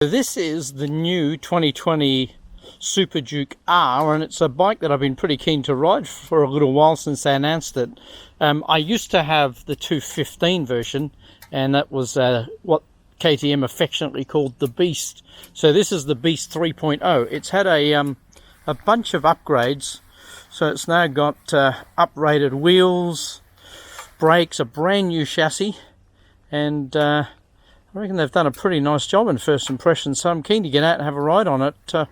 This is the new 2020 Super Duke R, and it's a bike that I've been pretty keen to ride for a little while since they announced it. I used to have the 215 version, and that was what KTM affectionately called the Beast. So this is the Beast 3.0. It's had a bunch of upgrades, so it's now got uprated wheels, brakes, a brand new chassis, and I reckon they've done a pretty nice job in first impression, so I'm keen to get out and have a ride on it. So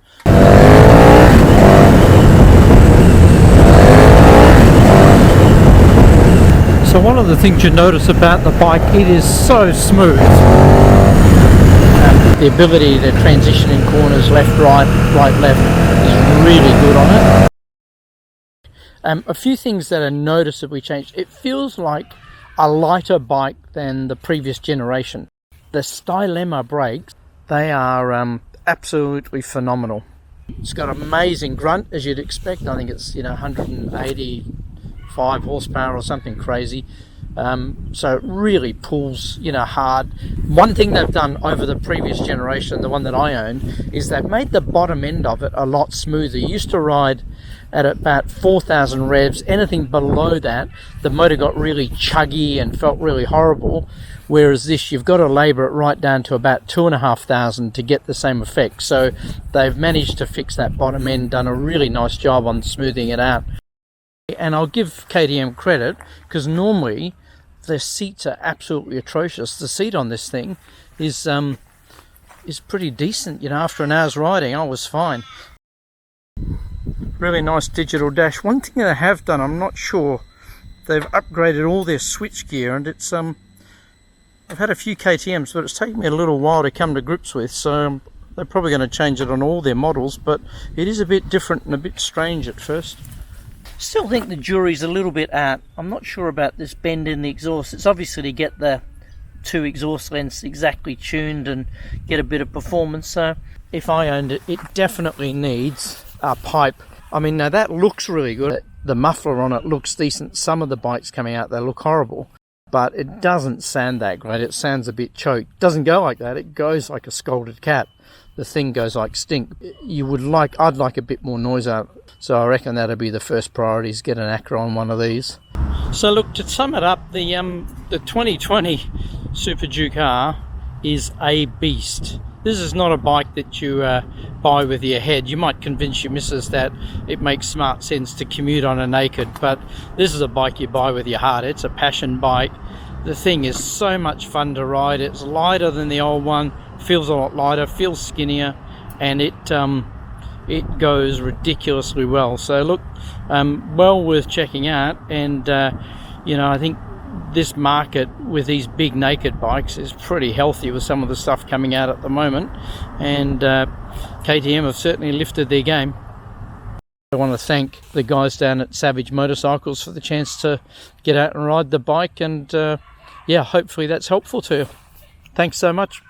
one of the things you notice about the bike, it is so smooth. The ability to transition in corners, left, right, right, left, is really good on it. A few things that are noticeably changed. It feels like a lighter bike than the previous generation. The Stylemma brakes, they are absolutely phenomenal. It's got amazing grunt, as you'd expect. I think it's 185 horsepower or something crazy. So it really pulls hard. One thing they've done over the previous generation, the one that I owned, is they've made the bottom end of it a lot smoother. You used to ride at about 4,000 revs. Anything below that, the motor got really chuggy and felt really horrible. Whereas this, you've got to labour it right down to about 2,500 to get the same effect. So they've managed to fix that bottom end, done a really nice job on smoothing it out. And I'll give KTM credit, because normally their seats are absolutely atrocious. The seat on this thing is pretty decent. After an hour's riding, I was fine. Really nice digital dash. One thing they have done, I'm not sure, they've upgraded all their switch gear, and it's I've had a few KTMs, but it's taken me a little while to come to grips with, so they're probably going to change it on all their models, but it is a bit different and a bit strange at first. Still think the jury's a little bit out. I'm not sure about this bend in the exhaust. It's obviously to get the two exhaust lengths exactly tuned and get a bit of performance, so if I owned it, it definitely needs a pipe. I mean, now that looks really good. The muffler on it looks decent. Some of the bikes coming out, they look horrible. But it doesn't sound that great. It sounds a bit choked. It doesn't go like that. It goes like a scolded cat. The thing goes like stink. I'd like a bit more noise out. So I reckon that'll be the first priority, is get an Acura on one of these. So look, to sum it up, the 2020 Super Duke R is a beast. This is not a bike that you buy with your head. You might convince your missus that it makes smart sense to commute on a naked, but this is a bike you buy with your heart. It's a passion bike. The thing is so much fun to ride. It's lighter than the old one, feels a lot lighter, feels skinnier, and it goes ridiculously well. So look, well worth checking out. And I think this market with these big naked bikes is pretty healthy with some of the stuff coming out at the moment, and KTM have certainly lifted their game. I want to thank the guys down at Savage Motorcycles for the chance to get out and ride the bike, and hopefully that's helpful to you. Thanks so much.